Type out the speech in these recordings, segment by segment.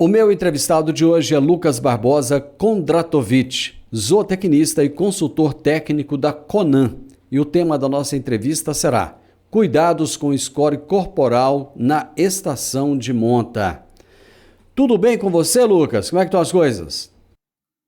O meu entrevistado de hoje é Lucas Barbosa Kondratovic, zootecnista e consultor técnico da Conan. E o tema da nossa entrevista será Cuidados com score corporal na estação de monta. Tudo bem com você, Lucas? Como é que estão as coisas?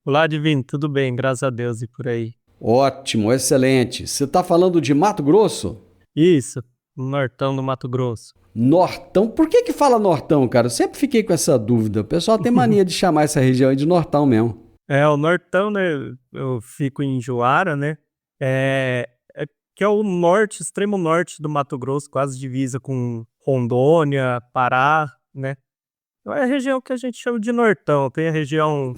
Olá, Divino, tudo bem, graças a Deus e por aí. Ótimo, excelente. Você está falando de Mato Grosso? Isso, no Nortão do Mato Grosso. Nortão? Por que fala Nortão, cara? Eu sempre fiquei com essa dúvida. O pessoal tem mania de chamar essa região aí de Nortão mesmo. O Nortão, né? Eu fico em Juara, né? Que é o norte, extremo norte do Mato Grosso, quase divisa com Rondônia, Pará, né? Então é a região que a gente chama de Nortão. Tem a região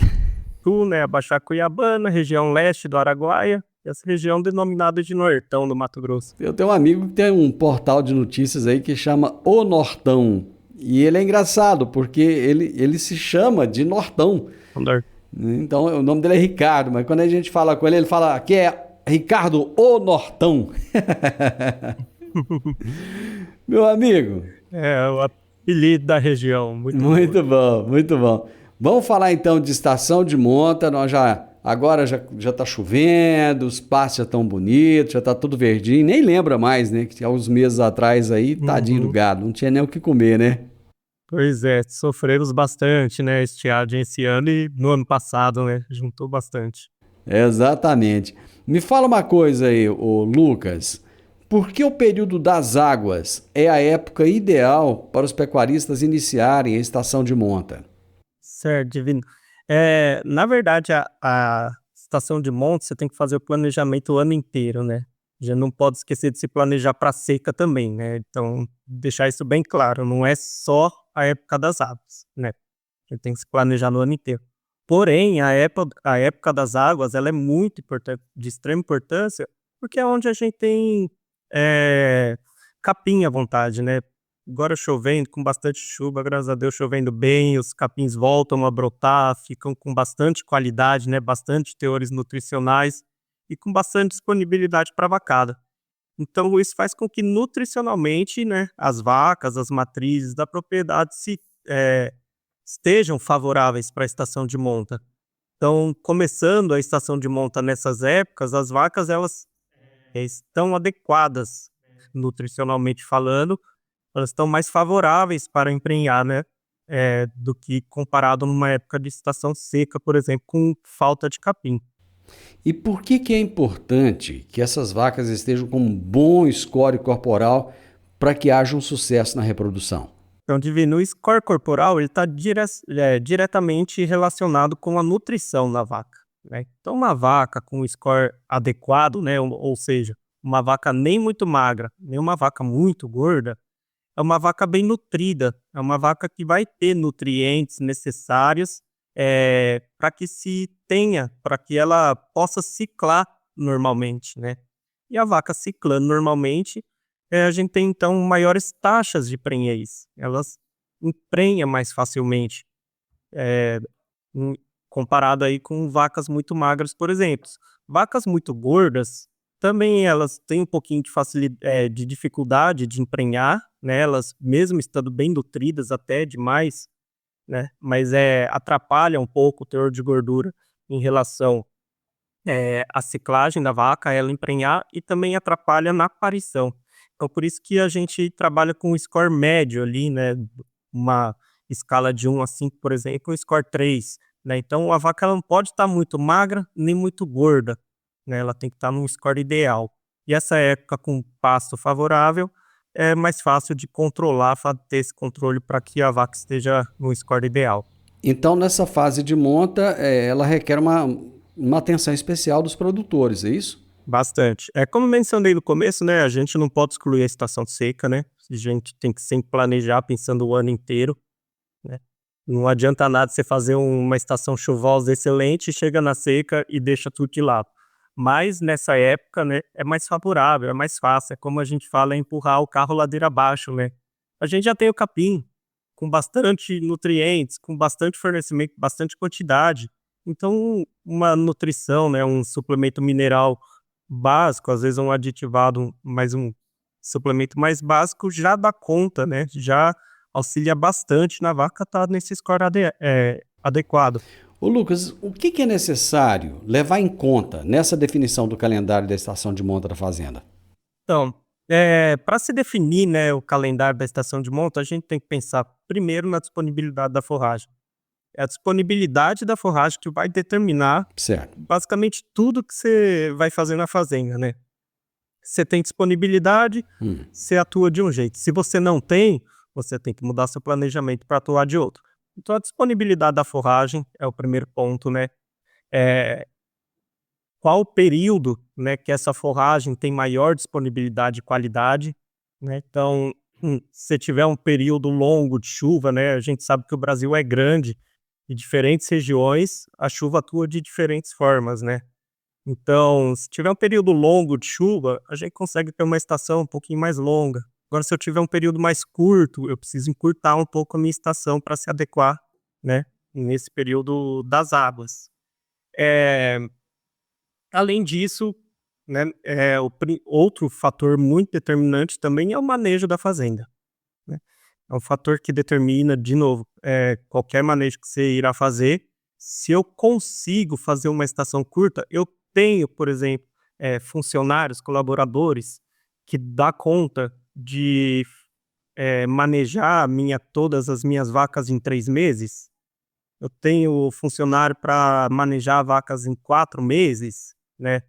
sul, né? A Baixada Cuiabana, região leste do Araguaia, e essa região denominada de Nortão do Mato Grosso. Eu tenho um amigo que tem um portal de notícias aí que chama O Nortão. E ele é engraçado, porque ele se chama de Nortão. Então, o nome dele é Ricardo, mas quando a gente fala com ele, ele fala que é Ricardo O Nortão. Meu amigo. É o apelido da região, muito boa. Muito bom, muito bom. Vamos falar então de estação de monta. Agora já tá chovendo, os pastos já estão bonitos, já tá tudo verdinho. Nem lembra mais, né? Que há uns meses atrás aí, tadinho do Uhum. gado, não tinha nem o que comer, né? Pois é, sofremos bastante, né, estiagem esse ano e no ano passado, né, juntou bastante. Exatamente. Me fala uma coisa aí, ô Lucas. Por que o período das águas é a época ideal para os pecuaristas iniciarem a estação de monta? Certo, Divino. Na verdade, a estação de monte, você tem que fazer o planejamento o ano inteiro, né? Já não pode esquecer de se planejar para seca também, né? Então, deixar isso bem claro, não é só a época das águas, né? Você tem que se planejar no ano inteiro. Porém, a época das águas, ela é muito importante, de extrema importância, porque é onde a gente tem eh, capim à vontade, né? Agora chovendo, com bastante chuva, graças a Deus chovendo bem, os capins voltam a brotar, ficam com bastante qualidade, né? Bastante teores nutricionais e com bastante disponibilidade para a vacada. Então, isso faz com que nutricionalmente, né, as vacas, as matrizes da propriedade eh, estejam favoráveis para a estação de monta. Então, começando a estação de monta nessas épocas, as vacas elas estão adequadas nutricionalmente falando, elas estão mais favoráveis para emprenhar, né? Do que comparado numa época de estação seca, por exemplo, com falta de capim. E por que é importante que essas vacas estejam com um bom score corporal para que haja um sucesso na reprodução? Então, Divino, o score corporal ele está diretamente relacionado com a nutrição na vaca, né? Então, uma vaca com um score adequado, né? Ou seja, uma vaca nem muito magra, nem uma vaca muito gorda, é uma vaca bem nutrida, é uma vaca que vai ter nutrientes necessários para que ela possa ciclar normalmente, né? E a vaca ciclando normalmente, a gente tem então maiores taxas de prenhez. Elas emprenham mais facilmente, eh, em comparado aí com vacas muito magras, por exemplo. Vacas muito gordas, também elas têm um pouquinho de dificuldade de emprenhar, né, elas mesmo estando bem nutridas até demais, né, mas, atrapalha um pouco o teor de gordura em relação, à ciclagem da vaca, ela emprenhar e também atrapalha na aparição. Então por isso que a gente trabalha com um score médio ali, né, uma escala de 1 a 5, por exemplo, um score 3, né. Então a vaca ela não pode estar muito magra, nem muito gorda, né, ela tem que estar num score ideal. E essa época com pasto favorável, é mais fácil de controlar, ter esse controle para que a vaca esteja no score ideal. Então, nessa fase de monta, ela requer uma atenção especial dos produtores, é isso? Bastante. Como mencionei no começo, né, a gente não pode excluir a estação seca, né, a gente tem que sempre planejar pensando o ano inteiro, né. Não adianta nada você fazer uma estação chuvosa excelente, chega na seca e deixa tudo de lado. Mas nessa época, né, é mais favorável, é mais fácil, é como a gente fala, é empurrar o carro ladeira abaixo, né. A gente já tem o capim, com bastante nutrientes, com bastante fornecimento, bastante quantidade. Então, uma nutrição, né, um suplemento mineral básico, às vezes um aditivado, mas um suplemento mais básico já dá conta, né, já auxilia bastante na vaca estar nesse score adequado. Ô Lucas, o que é necessário levar em conta nessa definição do calendário da estação de monta da fazenda? Então, para se definir, né, o calendário da estação de monta, a gente tem que pensar primeiro na disponibilidade da forragem. É a disponibilidade da forragem que vai determinar Certo. basicamente tudo que você vai fazer na fazenda, né. Você tem disponibilidade, você atua de um jeito. Se você não tem, você tem que mudar seu planejamento para atuar de outro. Então a disponibilidade da forragem é o primeiro ponto, né. Eh, Qual o período, né, que essa forragem tem maior disponibilidade e qualidade, né. Então, se tiver um período longo de chuva, né, a gente sabe que o Brasil é grande, e diferentes regiões a chuva atua de diferentes formas, né. Então, se tiver um período longo de chuva, a gente consegue ter uma estação um pouquinho mais longa. Agora, se eu tiver um período mais curto, eu preciso encurtar um pouco a minha estação para se adequar, né, nesse período das águas. Eh, Além disso, né, outro fator muito determinante também é o manejo da fazenda, né. É um fator que determina, de novo, qualquer manejo que você irá fazer. Se eu consigo fazer uma estação curta, eu tenho, por exemplo, funcionários, colaboradores, que dá conta de, manejar todas as minhas vacas em 3 meses. Eu tenho funcionário para manejar vacas em 4 meses, né.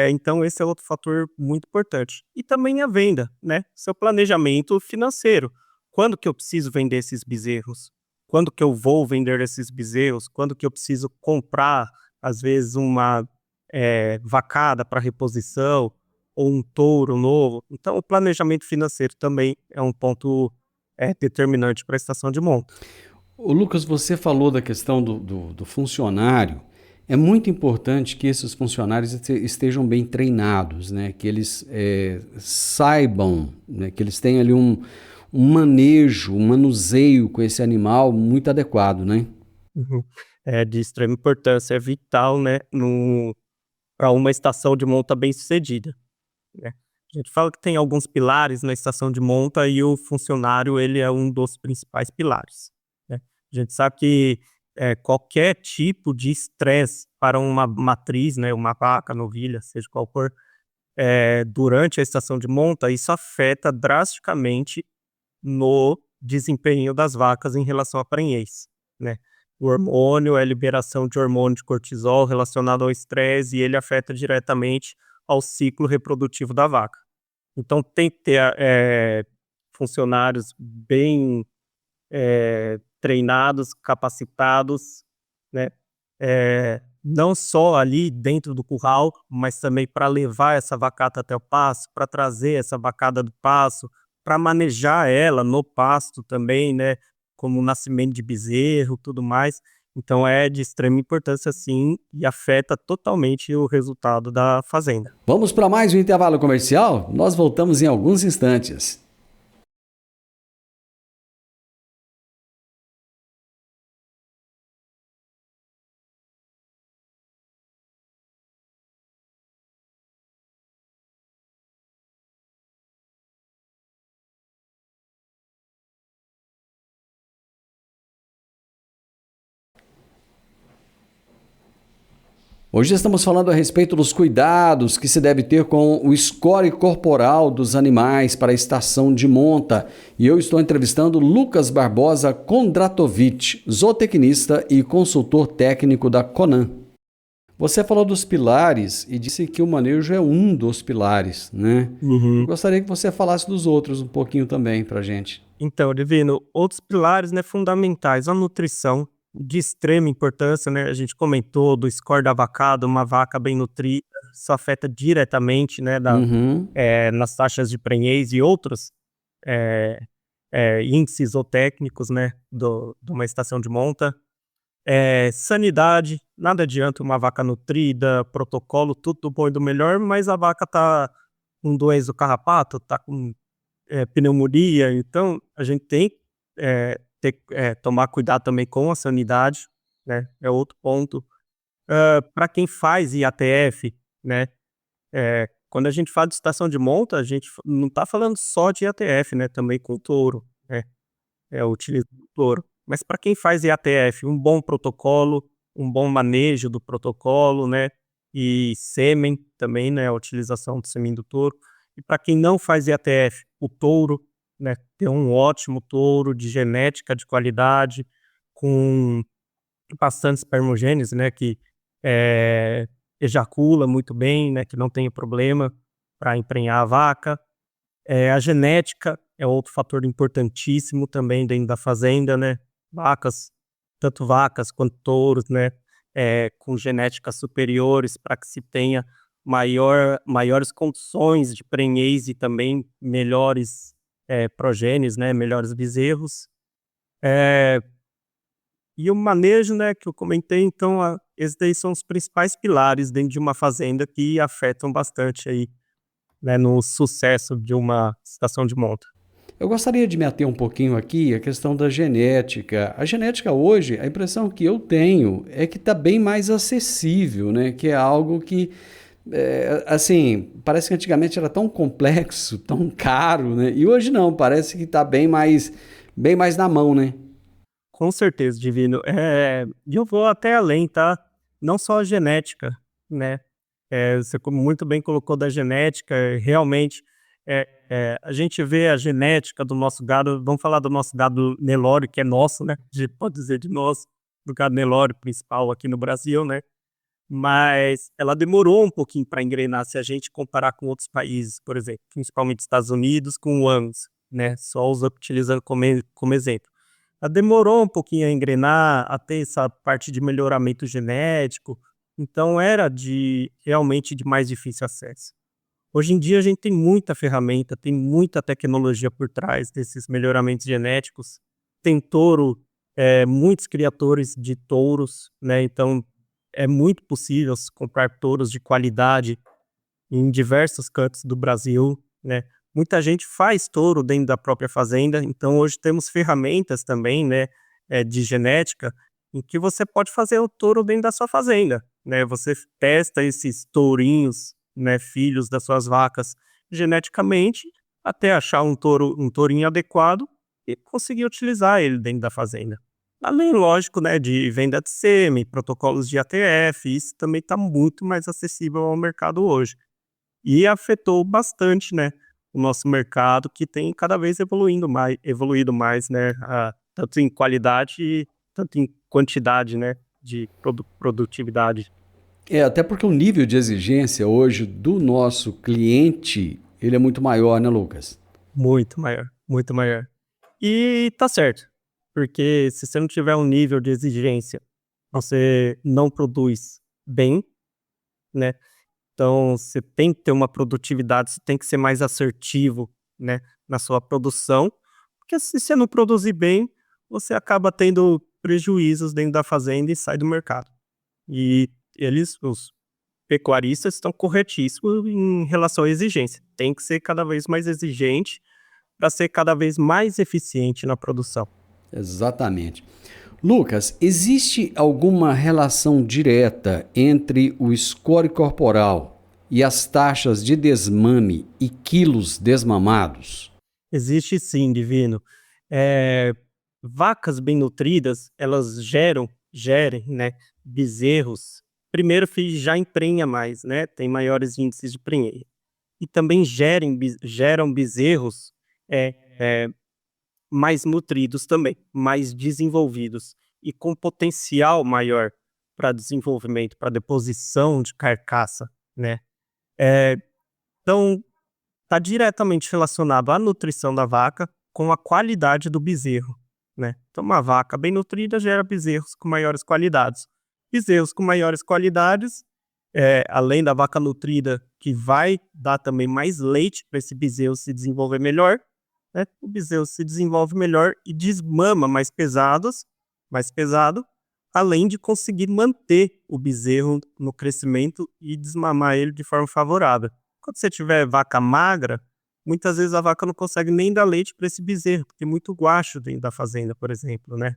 Então esse é outro fator muito importante. E também a venda, né, seu planejamento financeiro. Quando que eu preciso vender esses bezerros? Quando que eu vou vender esses bezerros? Quando que eu preciso comprar, às vezes, uma, vacada para reposição ou um touro novo? Então o planejamento financeiro também é um ponto, determinante para a estação de monta. Ô Lucas, você falou da questão do funcionário. É muito importante que esses funcionários estejam bem treinados, né? Que eles saibam, né? Que eles tenham ali um manejo, um manuseio com esse animal muito adequado, né? Uhum. É de extrema importância, é vital, né, para uma estação de monta bem-sucedida, né. A gente fala que tem alguns pilares na estação de monta e o funcionário, ele é um dos principais pilares, né. A gente sabe que, qualquer tipo de estresse para uma matriz, né, uma vaca, novilha, seja qual for, durante a estação de monta, isso afeta drasticamente no desempenho das vacas em relação à prenhez, né. O hormônio é a liberação de hormônio de cortisol relacionado ao estresse e ele afeta diretamente ao ciclo reprodutivo da vaca. Então tem que ter, funcionários bem, treinados, capacitados, né, não só ali dentro do curral, mas também para levar essa vacata até o pasto, para trazer essa vacada do pasto, para manejar ela no pasto também, né, como o nascimento de bezerro, tudo mais. Então é de extrema importância sim, e afeta totalmente o resultado da fazenda. Vamos para mais um intervalo comercial? Nós voltamos em alguns instantes. Hoje estamos falando a respeito dos cuidados que se deve ter com o score corporal dos animais para a estação de monta. E eu estou entrevistando Lucas Barbosa Kondratovic, zootecnista e consultor técnico da Conan. Você falou dos pilares e disse que o manejo é um dos pilares, né? Eu Uhum. gostaria que você falasse dos outros um pouquinho também para gente. Então, Divino, outros pilares, né, fundamentais, a nutrição, de extrema importância, né, a gente comentou do score da vacada, uma vaca bem nutrida, isso afeta diretamente, né, Uhum. nas taxas de prenhez e outros, eh índices ou técnicos, né, de uma estação de monta. Sanidade, nada adianta uma vaca nutrida, protocolo, tudo do bom e do melhor, mas a vaca tá com doença do carrapato, tá com pneumonia, então a gente tem que tomar cuidado também com a sanidade, né, é outro ponto. Para quem faz IATF, né, quando a gente fala de estação de monta, a gente não está falando só de IATF, né, também com touro, né. utiliza o touro. Mas para quem faz IATF, um bom protocolo, um bom manejo do protocolo, né? E sêmen também, né? A utilização do sêmen do touro. E para quem não faz IATF, o touro, né? Ter um ótimo touro de genética de qualidade, com bastante espermogênese, né? Que ejacula muito bem, né? Que não tem problema para emprenhar a vaca. A genética é outro fator importantíssimo também dentro da fazenda, né? Tanto vacas quanto touros, né? Com genéticas superiores para que se tenha maiores condições de prenhez e também melhores progênies, né? Melhores bezerros. E o manejo, né, que eu comentei, então, esses daí são os principais pilares dentro de uma fazenda que afetam bastante aí, né, no sucesso de uma estação de monta. Eu gostaria de me ater um pouquinho aqui à questão da genética. A genética hoje, a impressão que eu tenho é que está bem mais acessível, né? Que é algo que, assim, parece que antigamente era tão complexo, tão caro, né? E hoje não, parece que está bem mais na mão, né? Com certeza, Divino. E eu vou até além, tá? Não só a genética, né? Você muito bem colocou da genética, realmente, a gente vê a genética do nosso gado, vamos falar do nosso gado Nelore, que é nosso, né? Pode dizer de nós, do gado Nelore principal aqui no Brasil, né? Mas ela demorou um pouquinho para engrenar se a gente comparar com outros países, por exemplo, principalmente Estados Unidos com o ANS, né? Só utilizando como exemplo. Ela demorou um pouquinho a engrenar, a ter essa parte de melhoramento genético, então era realmente de mais difícil acesso. Hoje em dia a gente tem muita ferramenta, tem muita tecnologia por trás desses melhoramentos genéticos. Tem touro, muitos criadores de touros, né? Então é muito possível se comprar touros de qualidade em diversos cantos do Brasil, né? Muita gente faz touro dentro da própria fazenda, então hoje temos ferramentas também, né, de genética, em que você pode fazer o touro dentro da sua fazenda, né? Você testa esses tourinhos, né, filhos das suas vacas geneticamente, até achar um tourinho adequado e conseguir utilizar ele dentro da fazenda. Além, lógico, né, de venda de sêmen, protocolos de ATF, isso também está muito mais acessível ao mercado hoje. E afetou bastante, né, o nosso mercado, que tem cada vez evoluído mais, né, tanto em qualidade e tanto em quantidade, né, de produtividade. Até porque o nível de exigência hoje do nosso cliente, ele é muito maior, né, Lucas? Muito maior, muito maior. E tá certo, porque se você não tiver um nível de exigência, você não produz bem, né? Então, você tem que ter uma produtividade, você tem que ser mais assertivo, né, na sua produção, porque se você não produzir bem, você acaba tendo prejuízos dentro da fazenda e sai do mercado. E os pecuaristas, estão corretíssimos em relação à exigência. Tem que ser cada vez mais exigente para ser cada vez mais eficiente na produção. Exatamente. Lucas, existe alguma relação direta entre o score corporal e as taxas de desmame e quilos desmamados? Existe sim, Divino. Eh, Vacas bem nutridas, elas gerem, né, bezerros. Primeiro que já emprenha mais, né, tem maiores índices de prenhez. E também geram bezerros, eh eh, mais nutridos também, mais desenvolvidos e com potencial maior para desenvolvimento, para deposição de carcaça, né. Eh, então está diretamente relacionado à nutrição da vaca com a qualidade do bezerro, né. Então uma vaca bem nutrida gera bezerros com maiores qualidades. Bezerros com maiores qualidades, além da vaca nutrida, que vai dar também mais leite para esse bezerro se desenvolver melhor, né, o bezerro se desenvolve melhor e desmama mais pesado, além de conseguir manter o bezerro no crescimento e desmamar ele de forma favorável. Quando você tiver vaca magra, muitas vezes a vaca não consegue nem dar leite para esse bezerro, porque tem muito guacho dentro da fazenda, por exemplo, né.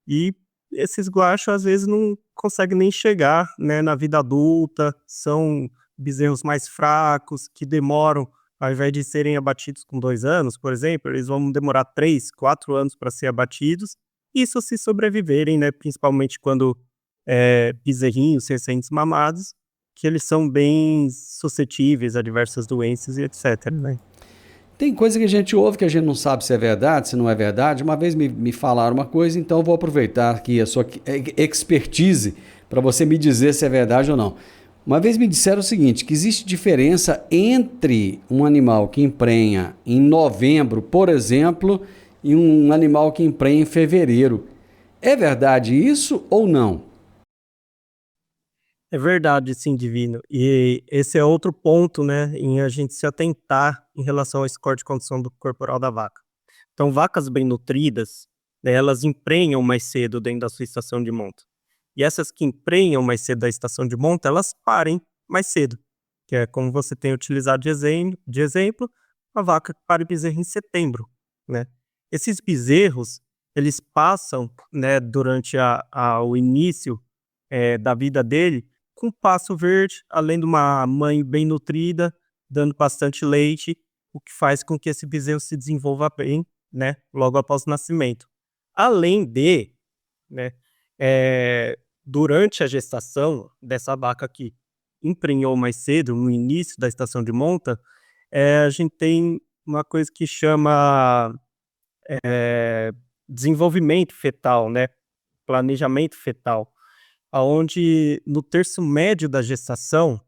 E esses guachos às vezes não conseguem nem chegar, né, na vida adulta, são bezerros mais fracos, que demoram ao invés de serem abatidos com 2 anos, por exemplo, eles vão demorar 3, 4 anos para ser abatidos, isso se sobreviverem, né, principalmente quando, bezerrinhos recém-desmamados, que eles são bem suscetíveis a diversas doenças e etcétera, né. Tem coisa que a gente ouve que a gente não sabe se é verdade, se não é verdade. Uma vez me falaram uma coisa, então eu vou aproveitar aqui a sua expertise para você me dizer se é verdade ou não. Uma vez me disseram o seguinte, que existe diferença entre um animal que emprenha em novembro, por exemplo, e um animal que emprenha em fevereiro. É verdade isso ou não? É verdade, sim, divino. E esse é outro ponto, né, em a gente se atentar em relação ao score de condição do corporal da vaca. Então, vacas bem nutridas, né, elas emprenham mais cedo dentro da sua estação de monta. E essas que emprenham mais cedo da estação de monta, elas parem mais cedo, que é como você tem utilizado de exemplo, a vaca que para bezerro em setembro, né. Esses bezerros, eles passam, né, durante o início, da vida dele, com pasto verde, além de uma mãe bem nutrida, dando bastante leite, o que faz com que esse bezerro se desenvolva bem, né, logo após o nascimento. Além de, né, durante a gestação dessa vaca que emprenhou mais cedo, no início da estação de monta, a gente tem uma coisa que chama, eh, desenvolvimento fetal, né, planejamento fetal, aonde no terço médio da gestação,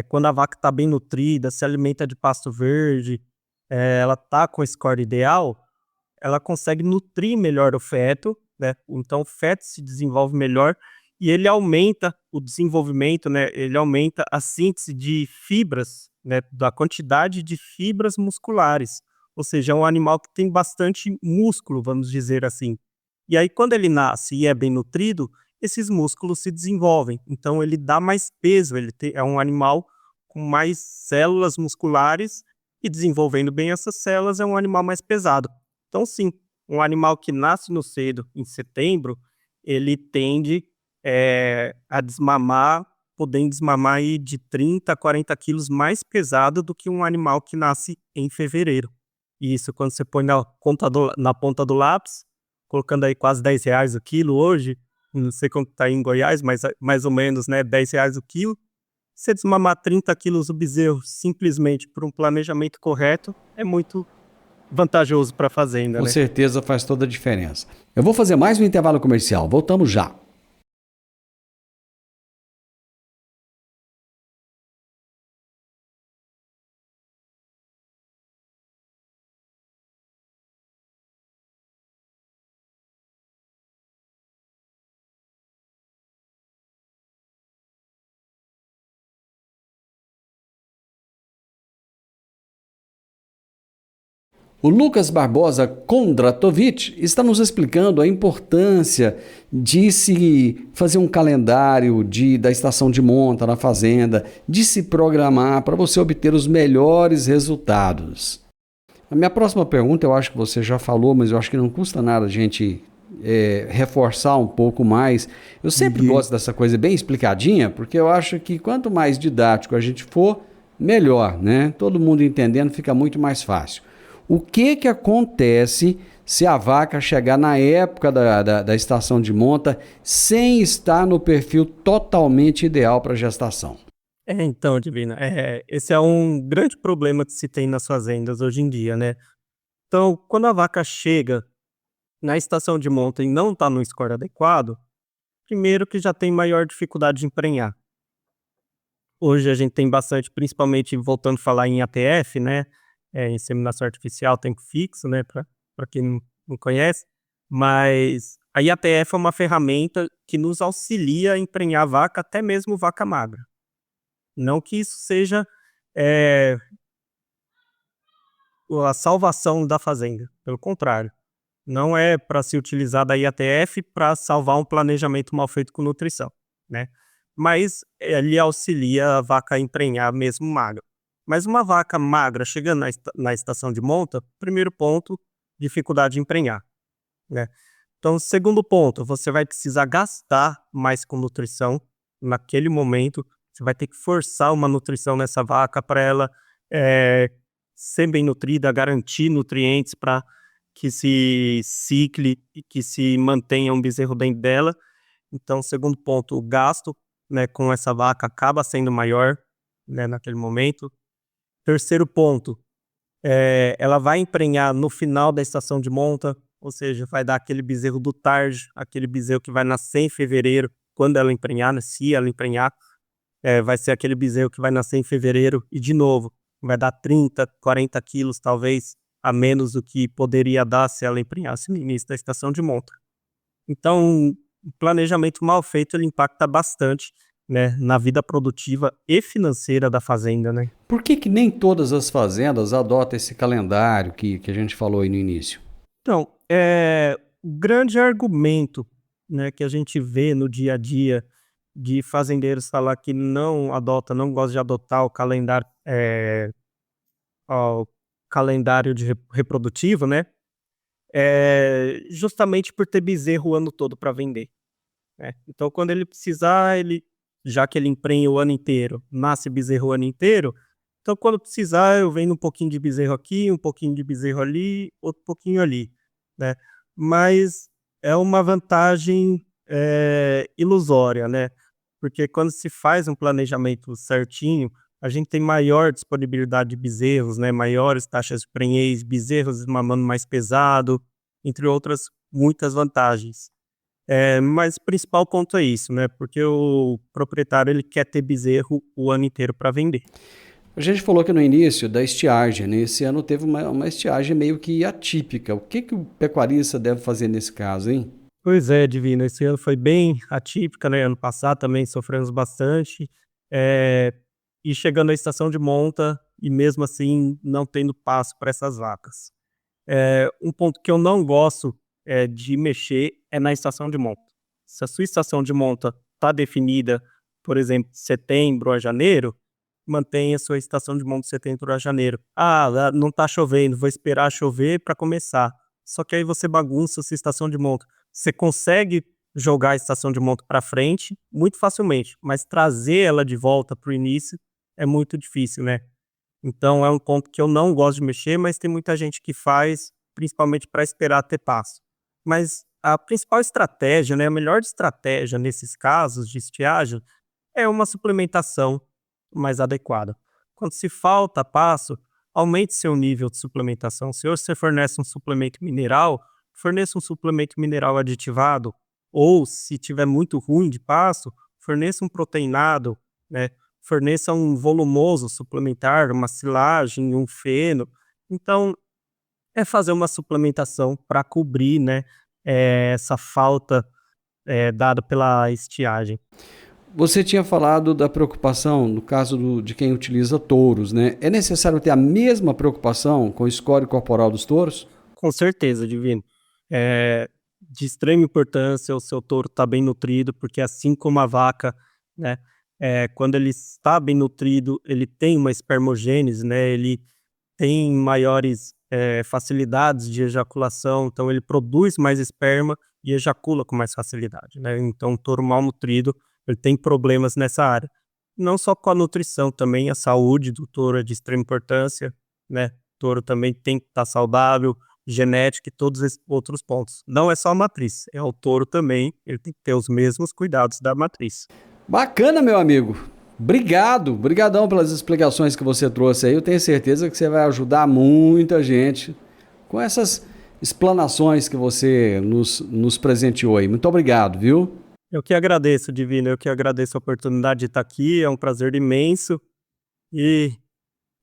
quando a vaca está bem nutrida, se alimenta de pasto verde, ela está com o score ideal, ela consegue nutrir melhor o feto, né, então o feto se desenvolve melhor e ele aumenta o desenvolvimento, né, ele aumenta a síntese de fibras, né, da quantidade de fibras musculares, ou seja, é um animal que tem bastante músculo, vamos dizer assim. E aí quando ele nasce e é bem nutrido, esses músculos se desenvolvem, então ele dá mais peso, é um animal com mais células musculares e desenvolvendo bem essas células é um animal mais pesado. Então sim, um animal que nasce no cedo, em setembro, ele tende, a desmamar, podendo desmamar aí de 30 a 40 quilos mais pesado do que um animal que nasce em fevereiro. E isso quando você põe na ponta do lápis, colocando aí quase R$ 10 o quilo hoje, não sei quanto está em Goiás, mas mais ou menos, né, R$ 10 o quilo. Você desmamar 30 quilos o bezerro simplesmente por um planejamento correto é muito vantajoso para a fazenda, Com né. certeza faz toda a diferença. Eu vou fazer mais um intervalo comercial. Voltamos já. O Lucas Barbosa Kondratovic está nos explicando a importância de se fazer um calendário da estação de monta na fazenda, de se programar para você obter os melhores resultados. A minha próxima pergunta, eu acho que você já falou, mas eu acho que não custa nada a gente reforçar um pouco mais. Eu sempre gosto dessa coisa bem explicadinha, porque eu acho que quanto mais didático a gente for, melhor, né? Todo mundo entendendo fica muito mais fácil. O que acontece se a vaca chegar na época da estação de monta sem estar no perfil totalmente ideal para gestação? Então, Divina, esse é um grande problema que se tem nas fazendas hoje em dia, né. Então, quando a vaca chega na estação de monta e não está no score adequado, primeiro que já tem maior dificuldade de emprenhar. Hoje a gente tem bastante, principalmente voltando a falar em ATF, né, inseminação artificial tempo fixo, né, para quem não conhece, mas a IATF é uma ferramenta que nos auxilia a emprenhar a vaca, até mesmo vaca magra. Não que isso seja, eh, a salvação da fazenda, pelo contrário, não é para se utilizar da IATF para salvar um planejamento mal feito com nutrição, né, mas ele auxilia a vaca a emprenhar mesmo magra. Mas uma vaca magra chegando na estação de monta, primeiro ponto, dificuldade de emprenhar, né. Então, segundo ponto, você vai precisar gastar mais com nutrição naquele momento, você vai ter que forçar uma nutrição nessa vaca para ela, ser bem nutrida, garantir nutrientes para que se cicle e que se mantenha um bezerro dentro dela. Então, segundo ponto, o gasto, né, com essa vaca acaba sendo maior, né, naquele momento. Terceiro ponto, ela vai emprenhar no final da estação de monta, ou seja, vai dar aquele bezerro do tarde, aquele bezerro que vai nascer em fevereiro, quando ela emprenhar, né, se ela emprenhar, vai ser aquele bezerro que vai nascer em fevereiro e, de novo, vai dar 30, 40 quilos, talvez, a menos do que poderia dar se ela emprenhasse no início da estação de monta. Então, o planejamento mal feito, ele impacta bastante, né, na vida produtiva e financeira da fazenda, né? Por que nem todas as fazendas adotam esse calendário que a gente falou aí no início? Então, o grande argumento, né, que a gente vê no dia a dia de fazendeiros falar que não gosta de adotar o calendário reprodutivo, né, justamente por ter bezerro o ano todo para vender, né? Então, quando ele precisar, já que ele emprenha o ano inteiro, nasce bezerro o ano inteiro, então quando precisar eu vendo um pouquinho de bezerro aqui, um pouquinho de bezerro ali, outro pouquinho ali, né? Mas é uma vantagem ilusória, né? Porque quando se faz um planejamento certinho, a gente tem maior disponibilidade de bezerros, né? Maiores taxas de prenhez, bezerros mamando mais pesado, entre outras muitas vantagens. Mas o principal ponto é isso, né? Porque o proprietário ele quer ter bezerro o ano inteiro para vender. A gente falou aqui no início da estiagem, né? Esse ano teve uma estiagem meio que atípica. O que o pecuarista deve fazer nesse caso, hein? Pois é, Divino, esse ano foi bem atípica, né? Ano passado também sofremos bastante. E chegando à estação de monta e mesmo assim não tendo pasto para essas vacas. Um ponto que eu não gosto de mexer é na estação de monta. Se a sua estação de monta está definida, por exemplo, de setembro a janeiro, mantenha a sua estação de monta de setembro a janeiro. Ah, não está chovendo, vou esperar chover para começar. Só que aí você bagunça a sua estação de monta. Você consegue jogar a estação de monta para frente muito facilmente, mas trazer ela de volta para o início é muito difícil, né? Então é um ponto que eu não gosto de mexer, mas tem muita gente que faz, principalmente para esperar ter pasto. Mas a principal estratégia, né, a melhor estratégia nesses casos de estiagem é uma suplementação mais adequada. Quando se falta pasto, aumente seu nível de suplementação. Se você fornece um suplemento mineral, forneça um suplemento mineral aditivado, ou se tiver muito ruim de pasto, forneça um proteinado, né? Forneça um volumoso suplementar, uma silagem, um feno. Então, é fazer uma suplementação para cobrir, né, essa falta dada pela estiagem. Você tinha falado da preocupação no caso de quem utiliza touros, né? É necessário ter a mesma preocupação com o score corporal dos touros? Com certeza, Divino. De extrema importância o seu touro estar bem nutrido, porque assim como a vaca, né, quando ele está bem nutrido, ele tem uma espermogênese, né, ele tem maiores facilidades de ejaculação, então ele produz mais esperma e ejacula com mais facilidade, né? Então, o touro mal nutrido, ele tem problemas nessa área. Não só com a nutrição, também a saúde do touro é de extrema importância, né? O touro também tem que estar saudável, genética e todos esses outros pontos. Não é só a matriz, o touro também, ele tem que ter os mesmos cuidados da matriz. Bacana, meu amigo. Brigadão pelas explicações que você trouxe aí. Eu tenho certeza que você vai ajudar muita gente com essas explanações que você nos presenteou aí. Muito obrigado, viu? Eu que agradeço, Divino, eu que agradeço a oportunidade de estar aqui, é um prazer imenso e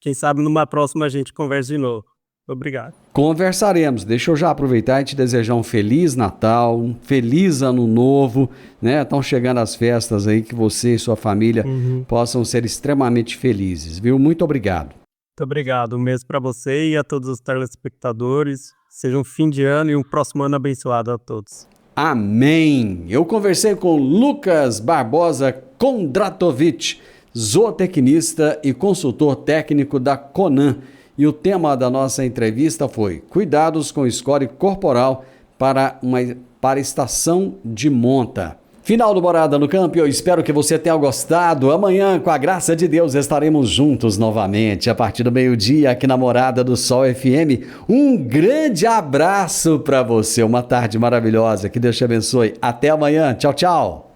quem sabe numa próxima a gente conversa de novo. Obrigado. Conversaremos. Deixa eu já aproveitar e te desejar um Feliz Natal, um Feliz Ano Novo, né? Estão chegando as festas aí, que você e sua família possam ser extremamente felizes, viu? Muito obrigado. Muito obrigado. Um mês para você e a todos os telespectadores. Seja um fim de ano e um próximo ano abençoado a todos. Amém! Eu conversei com Lucas Barbosa Kondratovic, zootecnista e consultor técnico da Conan. E o tema da nossa entrevista foi Cuidados com o score corporal para estação de monta. Final do Morada no Campo, eu espero que você tenha gostado. Amanhã, com a graça de Deus, estaremos juntos novamente, a partir do meio-dia, aqui na Morada do Sol FM. Um grande abraço para você, uma tarde maravilhosa, que Deus te abençoe. Até amanhã, tchau, tchau.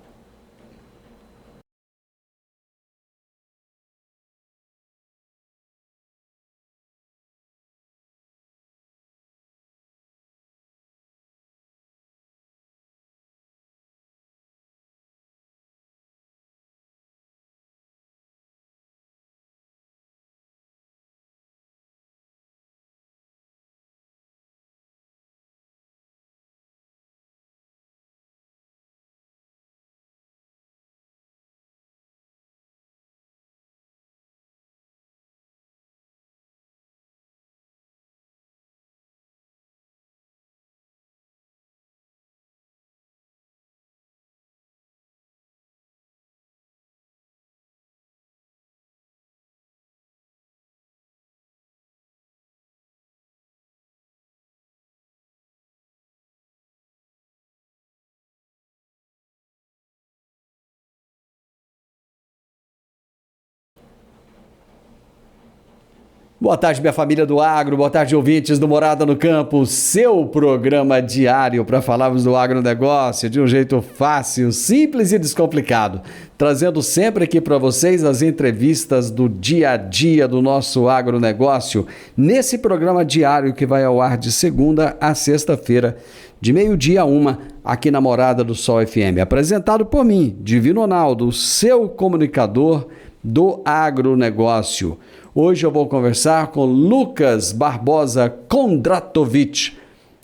Boa tarde, minha família do agro, boa tarde, ouvintes do Morada no Campo, seu programa diário para falarmos do agronegócio de um jeito fácil, simples e descomplicado, trazendo sempre aqui para vocês as entrevistas do dia a dia do nosso agronegócio, nesse programa diário que vai ao ar de segunda a sexta-feira, de meio-dia a 1, aqui na Morada do Sol FM, apresentado por mim, Divino Ronaldo, seu comunicador do agronegócio. Hoje eu vou conversar com Lucas Barbosa Kondratovic,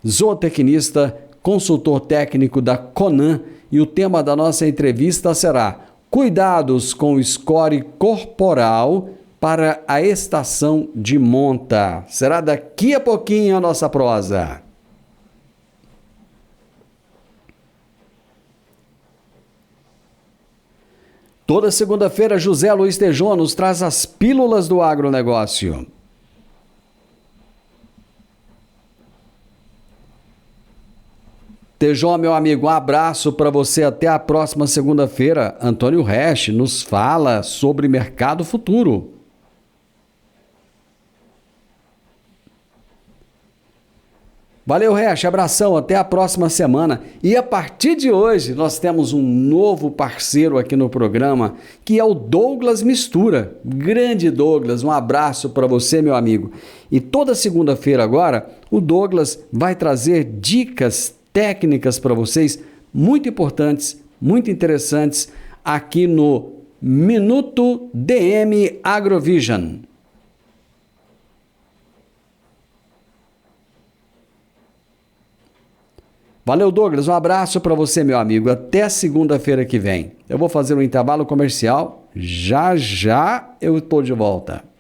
zootecnista, consultor técnico da Conan, e o tema da nossa entrevista será Cuidados com o score corporal para a estação de monta. Será daqui a pouquinho a nossa prosa. Toda segunda-feira, José Luiz Tejon nos traz as pílulas do agronegócio. Tejon, meu amigo, um abraço para você. Até a próxima segunda-feira. Antônio Resch nos fala sobre mercado futuro. Valeu, Resch, abração, até a próxima semana. E a partir de hoje, nós temos um novo parceiro aqui no programa, que é o Douglas Mistura. Grande Douglas, um abraço para você, meu amigo. E toda segunda-feira agora, o Douglas vai trazer dicas técnicas para vocês, muito importantes, muito interessantes, aqui no Minuto DM Agrovision. Valeu, Douglas. Um abraço para você, meu amigo. Até segunda-feira que vem. Eu vou fazer um intervalo comercial. Já já eu estou de volta.